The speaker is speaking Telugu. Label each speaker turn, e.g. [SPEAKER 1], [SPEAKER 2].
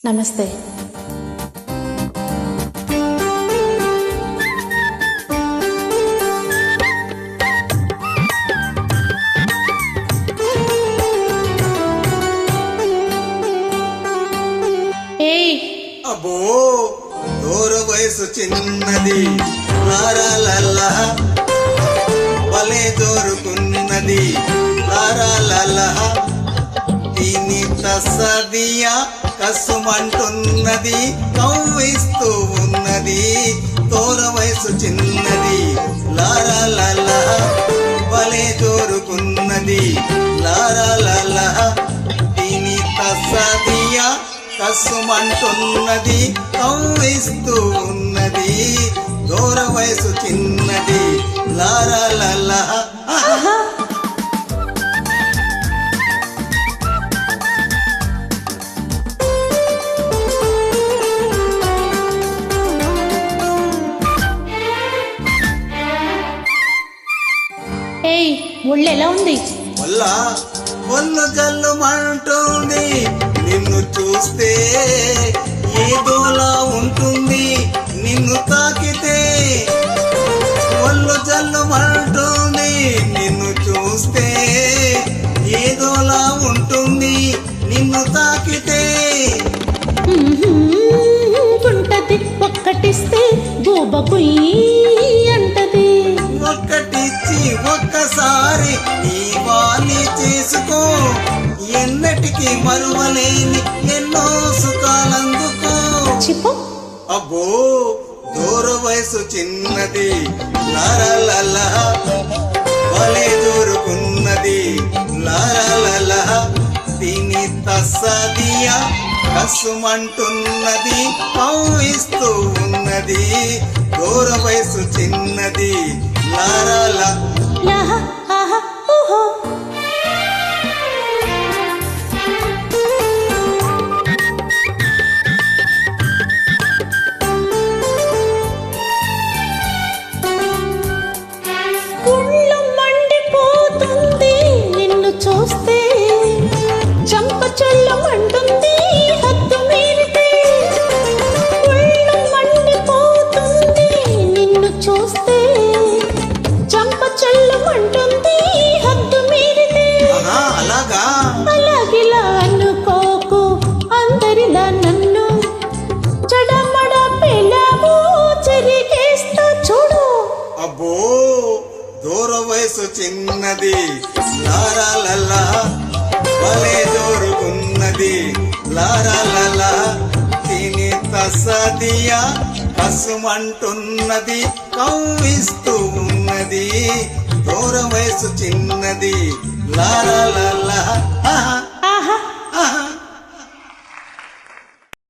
[SPEAKER 1] నమస్తే.
[SPEAKER 2] అబ్బో దూర వయసు చిన్నది లారాలల్లా వలే దోరుకున్నది లారాలల్లా దీని తసదియా కసుమంటున్నది కవ్విస్తూ ఉన్నది దూర వయసు చిన్నది లారాలల్లా వలే దోరుకున్నది లారాలల్లా దీని తసదియా కసుమంటున్నది కవ్విస్తూ ఉన్నది దూర వయసు చిన్నది లారాలల్లా.
[SPEAKER 1] ఒళ్ళు ఎలా ఉంది?
[SPEAKER 2] ఒళ్ళు జల్లుమంటుంది నిన్ను చూస్తే ఏదోలా ఉంటుంది నిన్ను తాకితే ఒళ్ళు జల్లుమంటుంది నిన్ను చూస్తే ఏదోలా ఉంటుంది నిన్ను తాకితే
[SPEAKER 1] ఉంటది ఒక్కటిస్తే గోబకు అంటది
[SPEAKER 2] ఒక్కటిచ్చి ఒక్కసారి ఈ వాలి చేసుకో ఎన్నటికి మరువలేని ఎన్నో సుఖాలందుకో. అబ్బో దూర వయసు చిన్నది లారాలల్లా వలే దూరుకున్నది లారాలల్లా దీని తస్సదియా కసుమంటున్నది కవ్విస్తూ ఉన్నది దూర వయసు చిన్నది లారాలా.
[SPEAKER 1] చూస్తే చంప చల్లమంటుంది హద్దు మీరితే ఒళ్ళు మండిపోతుంది నిన్ను చూస్తే చంప చల్లమంటుంది హద్దు మీరితే. అలాగిలా అనుకోకు అందరిలా నన్ను చడమడ పిలవు చెరిగేస్తా చూడు.
[SPEAKER 2] అబ్బో దూర వయసు చిన్నది లారాలల్లా వలే దోరుకున్నది లారాలల్లా దీని తసదియా కసుమంటున్నది కవ్విస్తూ ఉన్నది దూర వయసు చిన్నది లారాలల్లా.